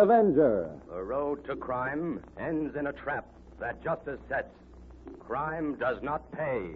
Avenger. The road to crime ends in a trap that justice sets. Crime does not pay.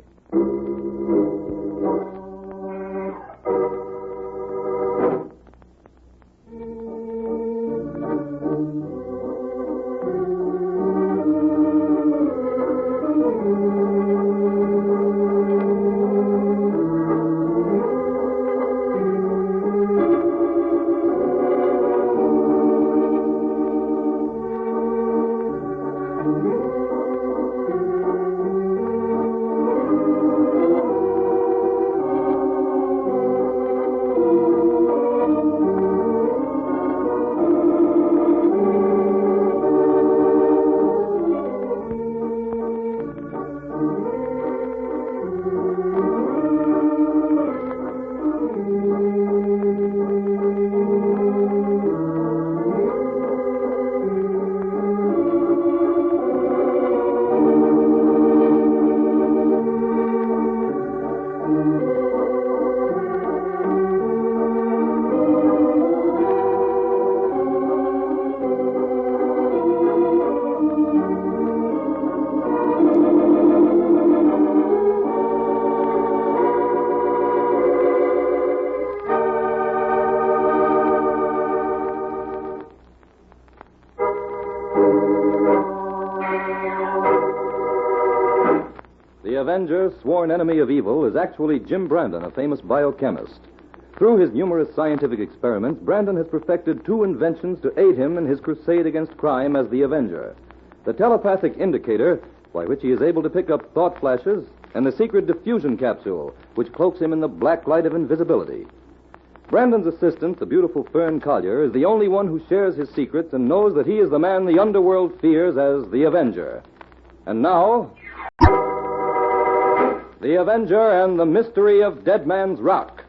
The Avenger, sworn enemy of evil, is actually Jim Brandon, a famous biochemist. Through his numerous scientific experiments, Brandon has perfected two inventions to aid him in his crusade against crime as the Avenger: the telepathic indicator, by which he is able to pick up thought flashes, and the secret diffusion capsule, which cloaks him in the black light of invisibility. Brandon's assistant, the beautiful Fern Collier, is the only one who shares his secrets and knows that he is the man the underworld fears as the Avenger. And now, the Avenger and the Mystery of Dead Man's Rock.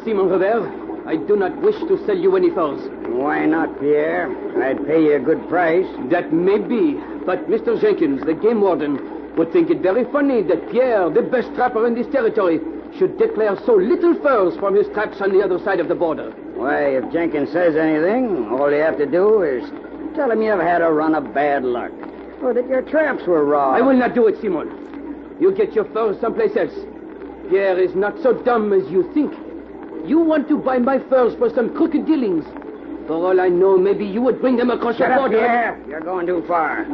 Simon Robert, I do not wish to sell you any furs. Why not, Pierre? I'd pay you a good price. That may be, but Mr. Jenkins, the game warden, would think it very funny that Pierre, the best trapper in this territory, should declare so little furs from his traps on the other side of the border. Why, if Jenkins says anything, all you have to do is tell him you've had a run of bad luck, or that your traps were robbed. I will not do it, Simon. You get your furs someplace else. Pierre is not so dumb as you think. You want to buy my furs for some crooked dealings. For all I know, maybe you would bring them across Shut the up, border. Pierre. You're going too far.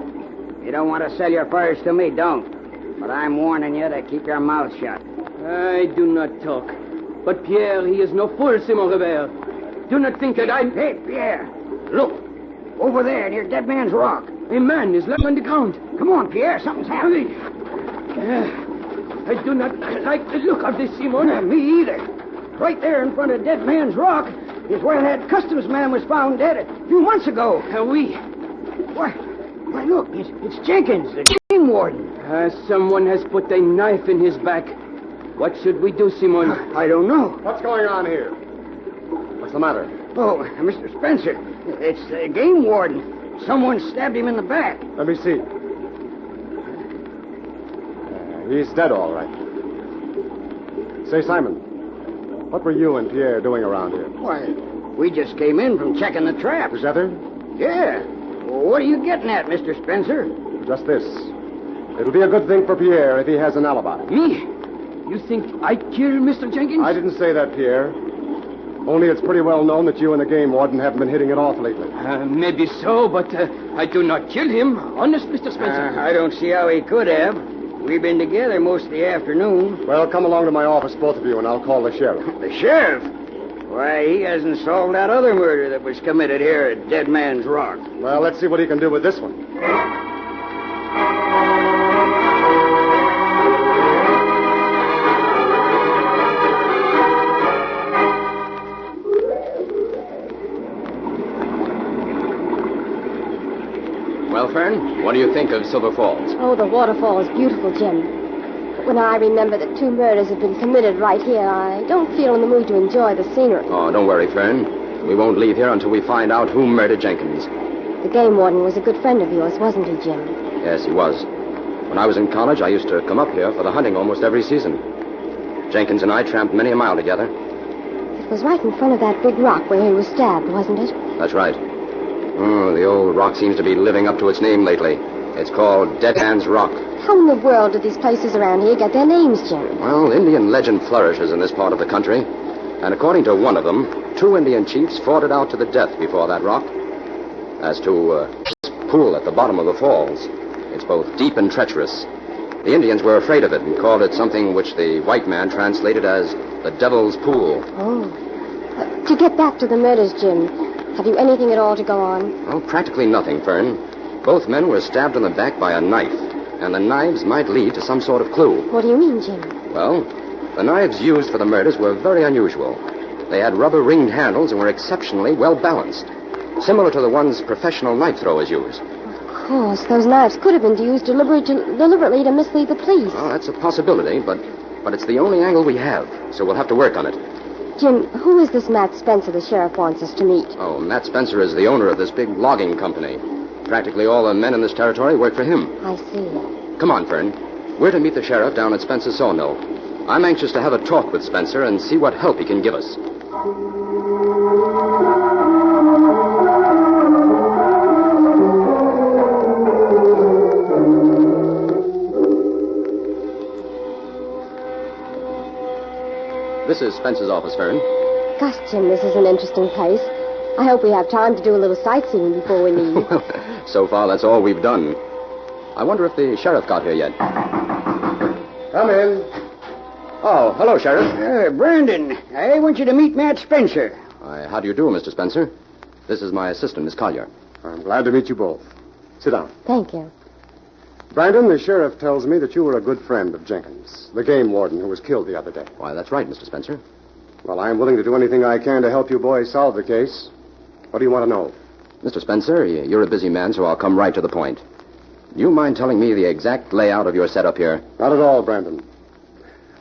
You don't want to sell your furs to me, don't. But I'm warning you to keep your mouth shut. I do not talk. But Pierre, he is no fool, Simon Robert. Do not think that I... Hey, Pierre. Look. Over there near Dead Man's Rock. A man is lying on the ground. Come on, Pierre. Something's happening. I do not like the look of this, Simon. Me either. Right there in front of Dead Man's Rock is where that customs man was found dead a few months ago. Oui. Why, look, it's Jenkins, the game warden. Someone has put a knife in his back. What should we do, Simon? I don't know. What's going on here? What's the matter? Oh, Mr. Spencer, it's the game warden. Someone stabbed him in the back. Let me see. He's dead, all right. Say, Simon, what were you and Pierre doing around here? Why, we just came in from checking the traps. Together? Yeah. What are you getting at, Mr. Spencer? Just this. It'll be a good thing for Pierre if he has an alibi. Me? You think I killed Mr. Jenkins? I didn't say that, Pierre. Only it's pretty well known that you and the game warden haven't been hitting it off lately. Maybe so, but I do not kill him. Honest, Mr. Spencer. I don't see how he could have. We've been together most of the afternoon. Well, come along to my office, both of you, and I'll call the sheriff. The sheriff? Why, he hasn't solved that other murder that was committed here at Dead Man's Rock. Well, let's see what he can do with this one. Well, Fern, what do you think of Silver Falls? Oh, the waterfall is beautiful, Jim. But when I remember that 2 murders have been committed right here, I don't feel in the mood to enjoy the scenery. Oh, don't worry, Fern. We won't leave here until we find out who murdered Jenkins. The game warden was a good friend of yours, wasn't he, Jim? Yes, he was. When I was in college, I used to come up here for the hunting almost every season. Jenkins and I tramped many a mile together. It was right in front of that big rock where he was stabbed, wasn't it? That's right. The old rock seems to be living up to its name lately. It's called Dead Man's Rock. How in the world did these places around here get their names, Jim? Well, Indian legend flourishes in this part of the country. And according to one of them, 2 Indian chiefs fought it out to the death before that rock. As to this pool at the bottom of the falls, it's both deep and treacherous. The Indians were afraid of it and called it something which the white man translated as the Devil's Pool. Oh. To get back to the murders, Jim, have you anything at all to go on? Well, practically nothing, Fern. Both men were stabbed in the back by a knife, and the knives might lead to some sort of clue. What do you mean, Jim? Well, the knives used for the murders were very unusual. They had rubber-ringed handles and were exceptionally well-balanced, similar to the ones professional knife throwers use. Of course, those knives could have been used deliberately to mislead the police. Well, that's a possibility, but it's the only angle we have, so we'll have to work on it. Jim, who is this Matt Spencer the sheriff wants us to meet? Oh, Matt Spencer is the owner of this big logging company. Practically all the men in this territory work for him. I see. Come on, Fern. We're to meet the sheriff down at Spencer's sawmill. I'm anxious to have a talk with Spencer and see what help he can give us. This is Spencer's office, Fern. Gosh, Jim, this is an interesting place. I hope we have time to do a little sightseeing before we leave. So far, that's all we've done. I wonder if the sheriff got here yet. Come in. Oh, hello, Sheriff. Brandon, I want you to meet Matt Spencer. How do you do, Mr. Spencer? This is my assistant, Miss Collier. I'm glad to meet you both. Sit down. Thank you. Brandon, the sheriff tells me that you were a good friend of Jenkins, the game warden who was killed the other day. Why, that's right, Mr. Spencer. Well, I'm willing to do anything I can to help you boys solve the case. What do you want to know? Mr. Spencer, you're a busy man, so I'll come right to the point. Do you mind telling me the exact layout of your setup here? Not at all, Brandon.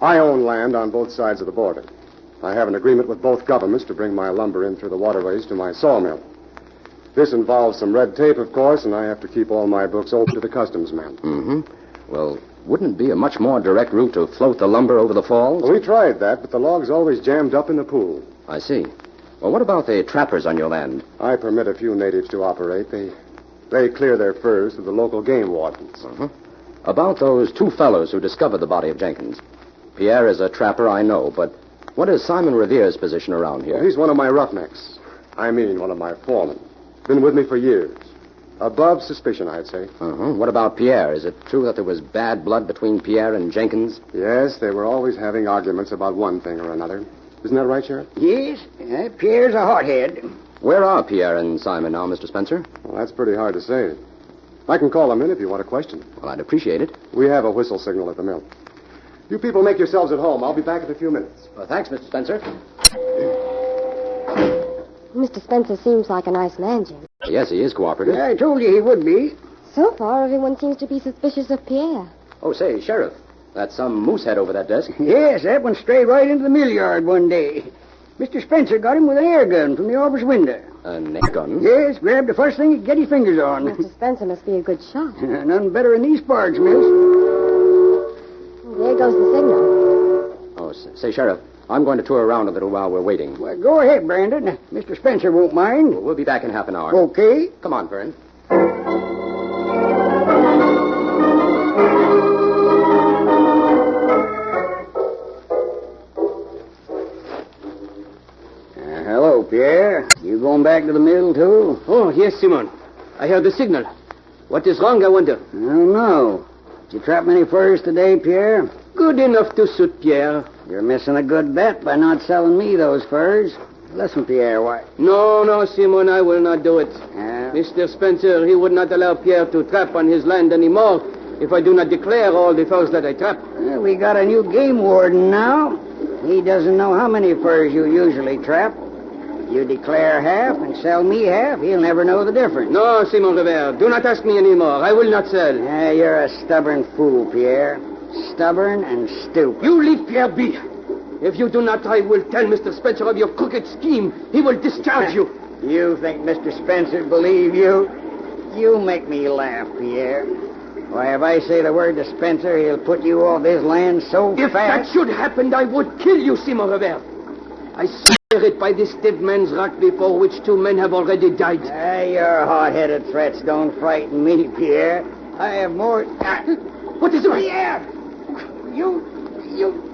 I own land on both sides of the border. I have an agreement with both governments to bring my lumber in through the waterways to my sawmill. This involves some red tape, of course, and I have to keep all my books open to the customs man. Mm-hmm. Well, wouldn't it be a much more direct route to float the lumber over the falls? Well, we tried that, but the logs always jammed up in the pool. I see. Well, what about the trappers on your land? I permit a few natives to operate. They clear their furs to the local game wardens. Uh-huh. About those 2 fellows who discovered the body of Jenkins. Pierre is a trapper, I know, but what is Simon Revere's position around here? Well, he's one of my roughnecks. I mean, one of my foremen. Been with me for years. Above suspicion, I'd say. Uh-huh. What about Pierre? Is it true that there was bad blood between Pierre and Jenkins? Yes, they were always having arguments about one thing or another. Isn't that right, Sheriff? Yes, Pierre's a hothead. Where are Pierre and Simon now, Mr. Spencer? Well, that's pretty hard to say. I can call them in if you want to question them. Well, I'd appreciate it. We have a whistle signal at the mill. You people make yourselves at home. I'll be back in a few minutes. Well, thanks, Mr. Spencer. Mr. Spencer seems like a nice man, Jim. Yes, he is cooperative. I told you he would be. So far, everyone seems to be suspicious of Pierre. Oh, say, Sheriff, that's some moose head over that desk. Yes, that went straight right into the mill yard one day. Mr. Spencer got him with an air gun from the office window. An air gun? Yes, grabbed the first thing he could get his fingers on. Mr. Spencer must be a good shot. None better in these parts, miss. There goes the signal. Oh, say, Sheriff, I'm going to tour around a little while we're waiting. Well, go ahead, Brandon. Mr. Spencer won't mind. We'll be back in half an hour. Okay. Come on, Fern. Hello, Pierre. You going back to the mill, too? Oh, yes, Simon. I heard the signal. What is wrong, I wonder? I don't know. Did you trap many furs today, Pierre? Good enough to suit Pierre. You're missing a good bet by not selling me those furs. Listen, Pierre, why... No, Simon, I will not do it. Yeah? Mr. Spencer, he would not allow Pierre to trap on his land anymore if I do not declare all the furs that I trap. Well, we got a new game warden now. He doesn't know how many furs you usually trap. You declare half and sell me half, he'll never know the difference. No, Simon Revere, do not ask me anymore. I will not sell. Yeah, you're a stubborn fool, Pierre. Stubborn and stupid. You leave Pierre be. If you do not, I will tell Mr. Spencer of your crooked scheme. He will discharge you. You think Mr. Spencer believe you? You make me laugh, Pierre. Why, if I say the word to Spencer, he'll put you off this land so If fast. that should happen, I would kill you, Simon Revere. I swear it by this dead man's rock before which 2 men have already died. Your hot-headed threats don't frighten me, Pierre. I have more... What is it? Pierre! You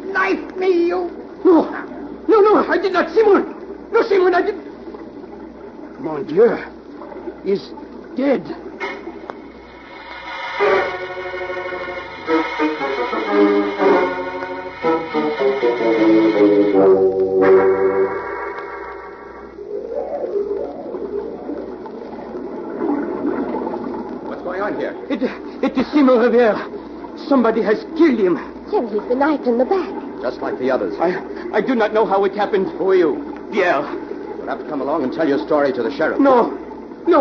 knifed me, you... No, I did not, Simon. No, Simon, I did... Mon Dieu, he's dead. What's going on here? It is Simon Revere. Somebody has killed him. Jim, he's been knifed in the back. Just like the others. I do not know how it happened. Who are you? Pierre. You'll have to come along and tell your story to the sheriff. No,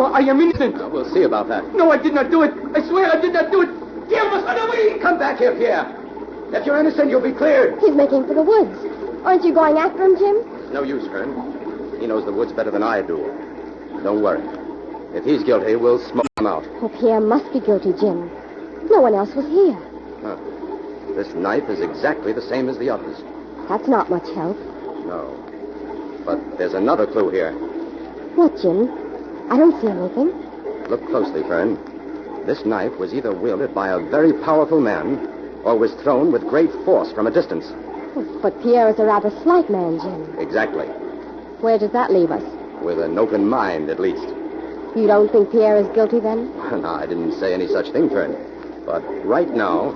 I am innocent. We'll see about that. No, I did not do it. I swear I did not do it. Pierre must run away. Come back here, Pierre. If you're innocent, you'll be cleared. He's making for the woods. Aren't you going after him, Jim? No use, Fern. He knows the woods better than I do. Don't worry. If he's guilty, we'll smoke him out. Oh, Pierre must be guilty, Jim. No one else was here. Huh. This knife is exactly the same as the others. That's not much help. No. But there's another clue here. What, Jim? I don't see anything. Look closely, Fern. This knife was either wielded by a very powerful man or was thrown with great force from a distance. But Pierre is a rather slight man, Jim. Exactly. Where does that leave us? With an open mind, at least. You don't think Pierre is guilty, then? No, I didn't say any such thing, Fern. But right now,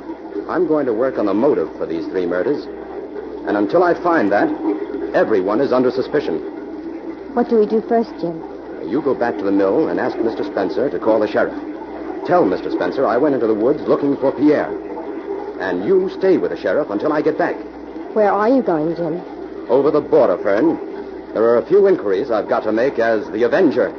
I'm going to work on the motive for these 3 murders. And until I find that, everyone is under suspicion. What do we do first, Jim? You go back to the mill and ask Mr. Spencer to call the sheriff. Tell Mr. Spencer I went into the woods looking for Pierre. And you stay with the sheriff until I get back. Where are you going, Jim? Over the border, Fern. There are a few inquiries I've got to make as the Avenger.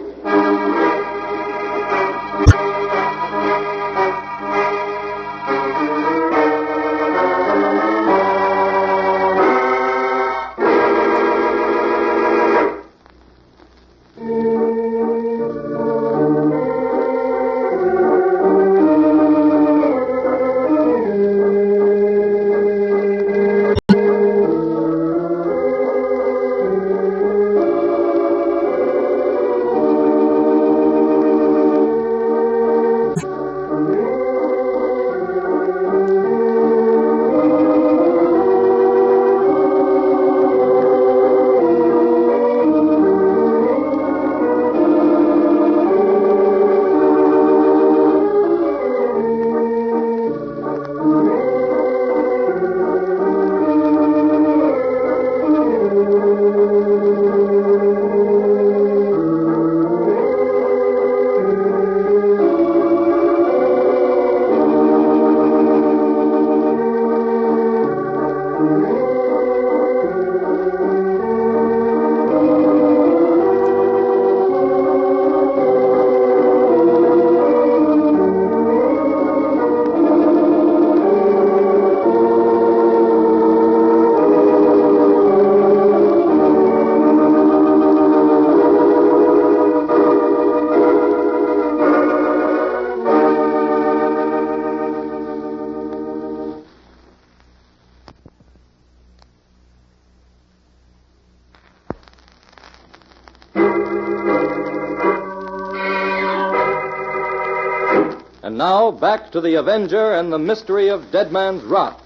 And now, back to the Avenger and the mystery of Dead Man's Rock.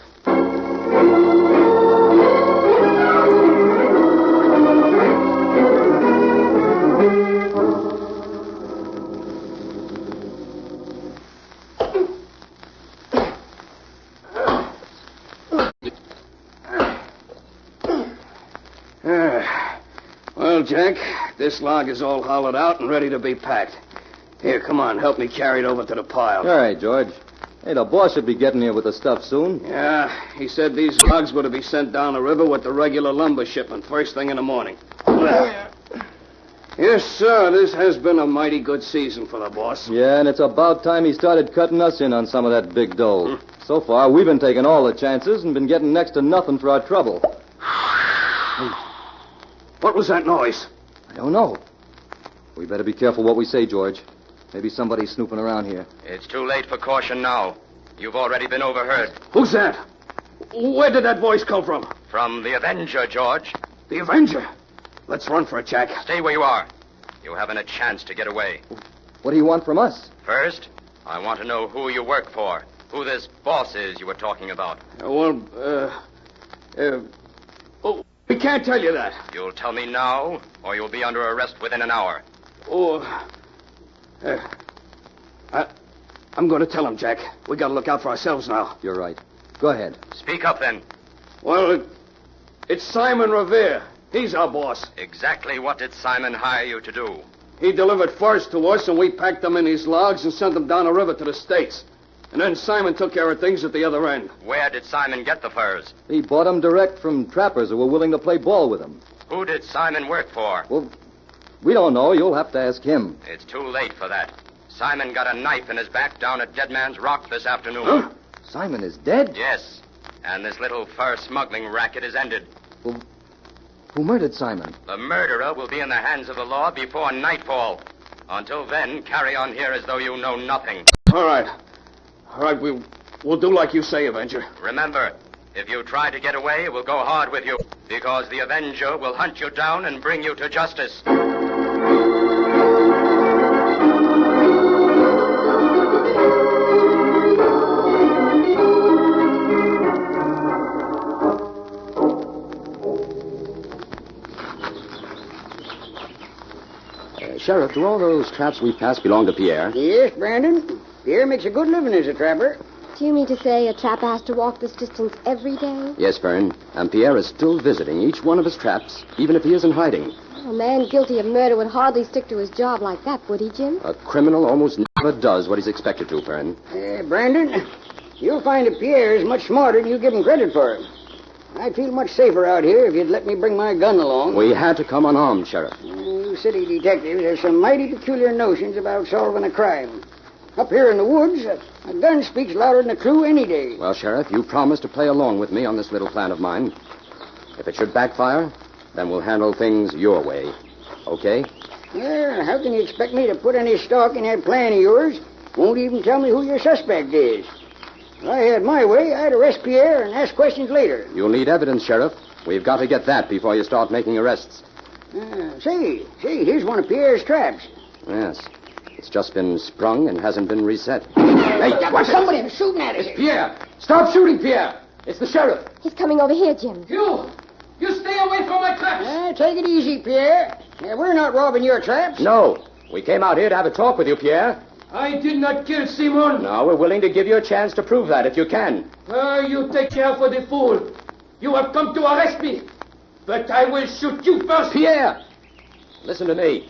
Well, Jack, this log is all hollowed out and ready to be packed. Here, come on, help me carry it over to the pile. All right, George. Hey, the boss should be getting here with the stuff soon. Yeah, he said these logs were to be sent down the river with the regular lumber shipment first thing in the morning. Yes, sir, this has been a mighty good season for the boss. Yeah, and it's about time he started cutting us in on some of that big dough. So far, we've been taking all the chances and been getting next to nothing for our trouble. What was that noise? I don't know. We better be careful what we say, George. Maybe somebody's snooping around here. It's too late for caution now. You've already been overheard. Who's that? Where did that voice come from? From the Avenger, George. The Avenger. Let's run for it, Jack. Stay where you are. You haven't a chance to get away. What do you want from us? First, I want to know who you work for. Who this boss is you were talking about. We can't tell you that. You'll tell me now, or you'll be under arrest within an hour. I'm going to tell him, Jack. We got to look out for ourselves now. You're right. Go ahead. Speak up, then. Well, it's Simon Revere. He's our boss. Exactly what did Simon hire you to do? He delivered furs to us, and we packed them in these logs and sent them down the river to the States. And then Simon took care of things at the other end. Where did Simon get the furs? He bought them direct from trappers who were willing to play ball with him. Who did Simon work for? Well, we don't know. You'll have to ask him. It's too late for that. Simon got a knife in his back down at Dead Man's Rock this afternoon. Huh? Simon is dead? Yes. And this little fur smuggling racket is ended. Well, who murdered Simon? The murderer will be in the hands of the law before nightfall. Until then, carry on here as though you know nothing. All right. We'll do like you say, Avenger. Remember, if you try to get away, we'll go hard with you. Because the Avenger will hunt you down and bring you to justice. Sheriff, do all those traps we passed belong to Pierre? Yes, Brandon. Pierre makes a good living as a trapper. Do you mean to say a trapper has to walk this distance every day? Yes, Fern. And Pierre is still visiting each one of his traps, even if he isn't hiding. A man guilty of murder would hardly stick to his job like that, would he, Jim? A criminal almost never does what he's expected to, Fern. Brandon, you'll find that Pierre is much smarter than you give him credit for. I'd feel much safer out here if you'd let me bring my gun along. We had to come unarmed, Sheriff. You city detectives have some mighty peculiar notions about solving a crime. Up here in the woods, a gun speaks louder than a clue any day. Well, Sheriff, you promised to play along with me on this little plan of mine. If it should backfire, then we'll handle things your way. Okay? Yeah, how can you expect me to put any stock in that plan of yours? Won't even tell me who your suspect is. If I had my way, I'd arrest Pierre and ask questions later. You'll need evidence, Sheriff. We've got to get that before you start making arrests. Say, here's one of Pierre's traps. Yes. It's just been sprung and hasn't been reset. Hey, what's somebody shooting at us? Pierre! Stop shooting, Pierre! It's the sheriff. He's coming over here, Jim. You stay away from my traps! Take it easy, Pierre. We're not robbing your traps. No. We came out here to have a talk with you, Pierre. I did not kill Simon. No, we're willing to give you a chance to prove that if you can. You take care for the fool. You have come to arrest me. But I will shoot you first. Pierre! Listen to me.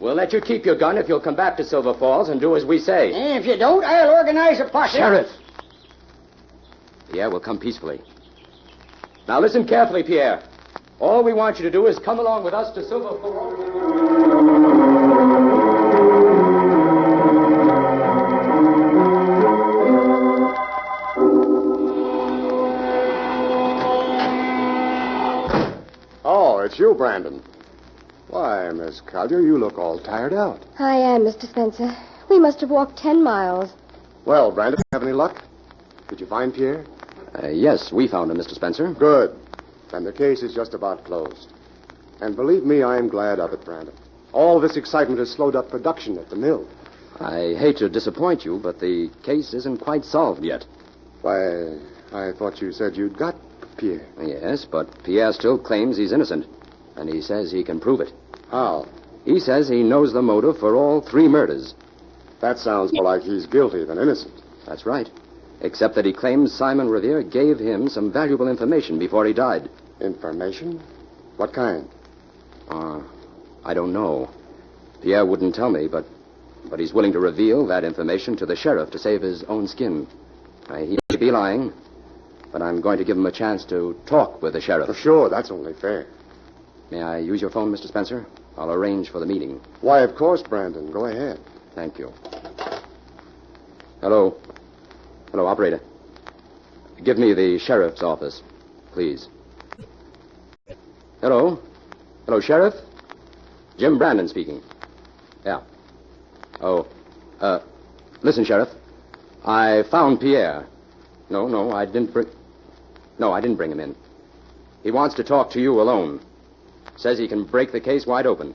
We'll let you keep your gun if you'll come back to Silver Falls and do as we say. And if you don't, I'll organize a posse. Sheriff! Pierre will come peacefully. Now listen carefully, Pierre. All we want you to do is come along with us to Silver Falls. Oh, it's you, Brandon. Why, Miss Collier, you look all tired out. I am, Mr. Spencer. We must have walked 10 miles. Well, Brandon, have any luck? Did you find Pierre? Yes, we found him, Mr. Spencer. Good. Then the case is just about closed. And believe me, I'm glad of it, Brandon. All this excitement has slowed up production at the mill. I hate to disappoint you, but the case isn't quite solved yet. Why, I thought you said you'd got Pierre. Yes, but Pierre still claims he's innocent. And he says he can prove it. How? He says he knows the motive for all 3 murders. That sounds more like he's guilty than innocent. That's right. Except that he claims Simon Revere gave him some valuable information before he died. Information? What kind? I don't know. Pierre wouldn't tell me, but he's willing to reveal that information to the sheriff to save his own skin. He may be lying, but I'm going to give him a chance to talk with the sheriff. For sure, that's only fair. May I use your phone, Mr. Spencer? I'll arrange for the meeting. Why, of course, Brandon. Go ahead. Thank you. Hello. Hello, operator. Give me the sheriff's office, please. Hello. Hello, Sheriff. Jim Brandon speaking. Yeah. Oh, listen, Sheriff. I found Pierre. No, I didn't bring him in. He wants to talk to you alone. Says he can break the case wide open.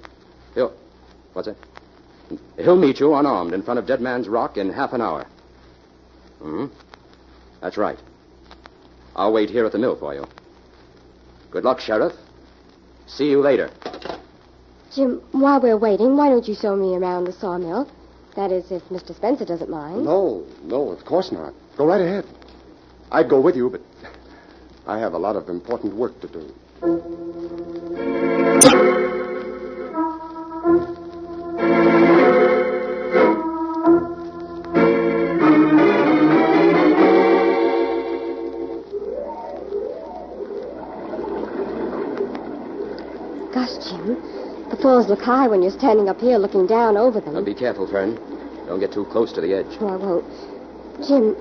What's that? He'll meet you unarmed in front of Dead Man's Rock in half an hour. That's right. I'll wait here at the mill for you. Good luck, Sheriff. See you later. Jim, while we're waiting, why don't you show me around the sawmill? That is, if Mr. Spencer doesn't mind. No, of course not. Go right ahead. I'd go with you, but I have a lot of important work to do. Gosh, Jim, the falls look high when you're standing up here looking down over them. Now, be careful, Fern. Don't get too close to the edge. Oh, I won't. Jim,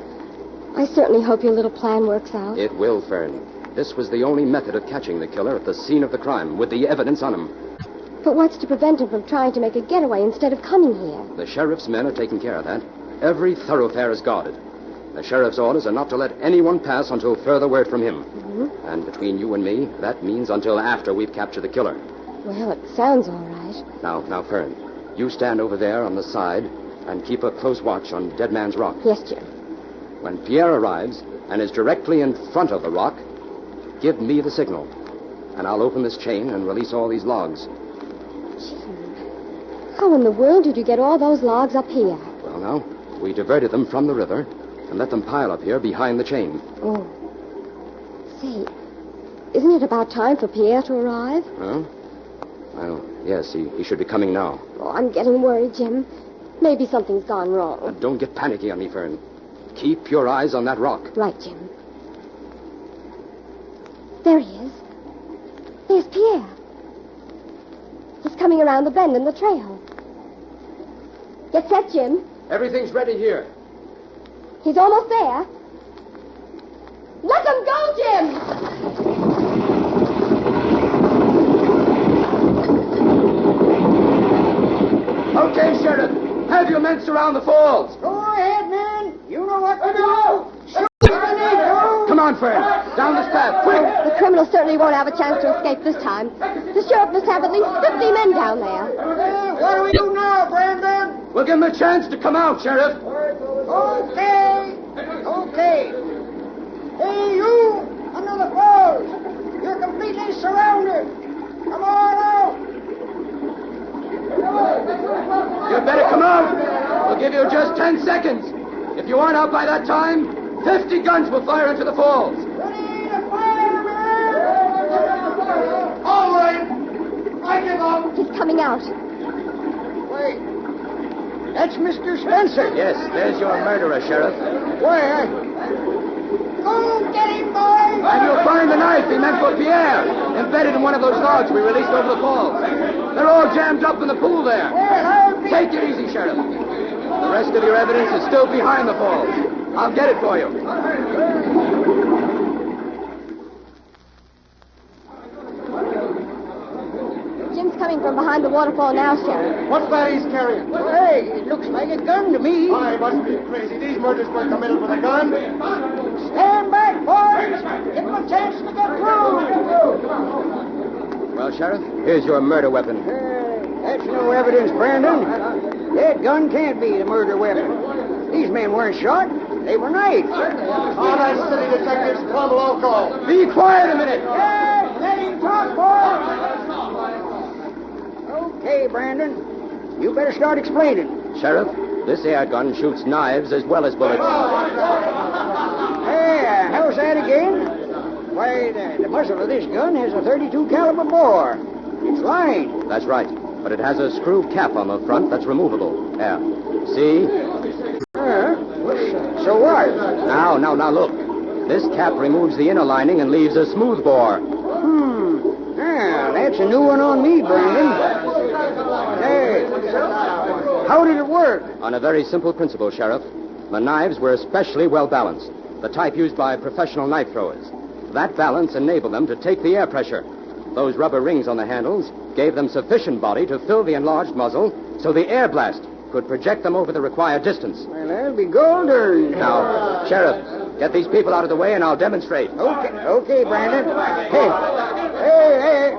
I certainly hope your little plan works out. It will, Fern. This was the only method of catching the killer at the scene of the crime, with the evidence on him. But what's to prevent him from trying to make a getaway instead of coming here? The sheriff's men are taking care of that. Every thoroughfare is guarded. The sheriff's orders are not to let anyone pass until further word from him. Mm-hmm. And between you and me, that means until after we've captured the killer. Well, it sounds all right. Now, Fern, you stand over there on the side and keep a close watch on Dead Man's Rock. Yes, Jim. When Pierre arrives and is directly in front of the rock, give me the signal, and I'll open this chain and release all these logs. Jim, how in the world did you get all those logs up here? Well, now, we diverted them from the river and let them pile up here behind the chain. Oh. Say, isn't it about time for Pierre to arrive? Huh? Well, yes, he should be coming now. Oh, I'm getting worried, Jim. Maybe something's gone wrong. Don't get panicky on me, Fern. Keep your eyes on that rock. Right, Jim. There he is. There's Pierre. He's coming around the bend in the trail. Get set, Jim. Everything's ready here. He's almost there. Let them go, Jim! Okay, Sheriff. Have your men surround the falls. Go ahead, man. You know what to do. Shoot if you need to. Come on, Fred. Down this path, quick. The criminal certainly won't have a chance to escape this time. The sheriff must have at least 50 men down there. What do we do now, Brandon? We'll give him a chance to come out, Sheriff. Okay. Hey, you, under the falls. You're completely surrounded. Come on out. You'd better come out. We'll give you just 10 seconds. If you aren't out by that time, 50 guns will fire into the falls. Ready to fire, man. All right. I give up. He's coming out. Wait. That's Mr. Spencer. Yes, there's your murderer, Sheriff. Where? Go get him, boy. And you'll find the knife he meant for Pierre, embedded in one of those logs we released over the falls. They're all jammed up in the pool there. Well, I'll be... Take it easy, Sheriff. The rest of your evidence is still behind the falls. I'll get it for you. Jim's coming from behind the waterfall now, Sheriff. What's that he's carrying? Hey, it looks like a gun to me. I must be crazy. These murders were committed with a gun. Stand back, boys. Give him a chance to get through. Well, Sheriff, here's your murder weapon. That's no evidence, Brandon. That gun can't be the murder weapon. These men weren't shot. They were knifed. All right, city detectives, come local. Be quiet a minute. Yeah, let him talk, boy. Okay, Brandon. You better start explaining. Sheriff, this air gun shoots knives as well as bullets. Hey, how's that again? Why, the muzzle of this gun has a 32 caliber bore. It's lined. That's right. But it has a screw cap on the front that's removable. There. See? So what? Now, look. This cap removes the inner lining and leaves a smooth bore. Yeah, that's a new one on me, Brandon. Hey, how did it work? On a very simple principle, Sheriff. The knives were especially well balanced. The type used by professional knife throwers. That balance enabled them to take the air pressure. Those rubber rings on the handles gave them sufficient body to fill the enlarged muzzle, so the air blast could project them over the required distance. Well, that'll be gold earned. Now, Sheriff, get these people out of the way and I'll demonstrate. Okay, Brandon. Hey,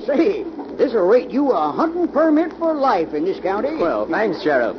say, this'll rate you a hunting permit for life in this county. Well, thanks, Sheriff.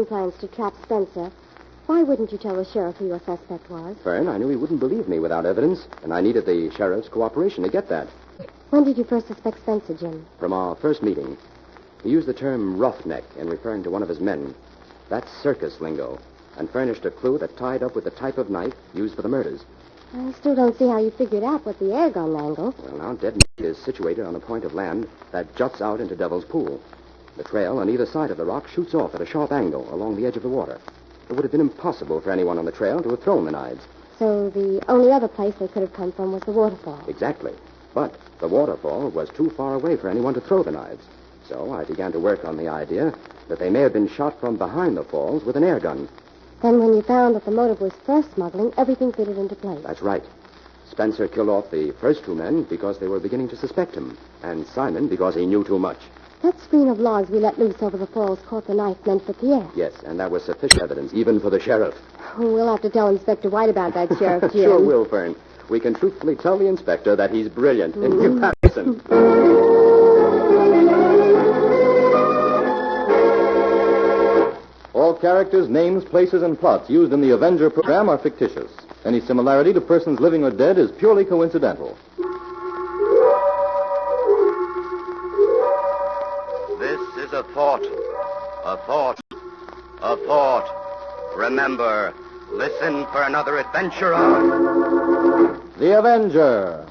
Plans to trap Spencer. Why wouldn't you tell the sheriff who your suspect was? Fern, I knew he wouldn't believe me without evidence, and I needed the sheriff's cooperation to get that. When did you first suspect Spencer, Jim? From our first meeting. He used the term roughneck in referring to one of his men. That's circus lingo, and furnished a clue that tied up with the type of knife used for the murders. I still don't see how you figured out what the air gun angle. Well, now, Dead Meat is situated on a point of land that juts out into Devil's Pool. The trail on either side of the rock shoots off at a sharp angle along the edge of the water. It would have been impossible for anyone on the trail to have thrown the knives. So the only other place they could have come from was the waterfall. Exactly. But the waterfall was too far away for anyone to throw the knives. So I began to work on the idea that they may have been shot from behind the falls with an air gun. Then when you found that the motive was fur smuggling, everything fitted into place. That's right. Spencer killed off the first two men because they were beginning to suspect him, and Simon because he knew too much. That screen of logs we let loose over the falls caught the knife meant for Pierre. Yes, and that was sufficient evidence, even for the sheriff. Oh, we'll have to tell Inspector White about that, Sheriff Jim. Sure will, Fern. We can truthfully tell the inspector that he's brilliant in comparison. All characters, names, places, and plots used in the Avenger program are fictitious. Any similarity to persons living or dead is purely coincidental. This is a thought. A thought. A thought. Remember, listen for another adventure of... The Avenger.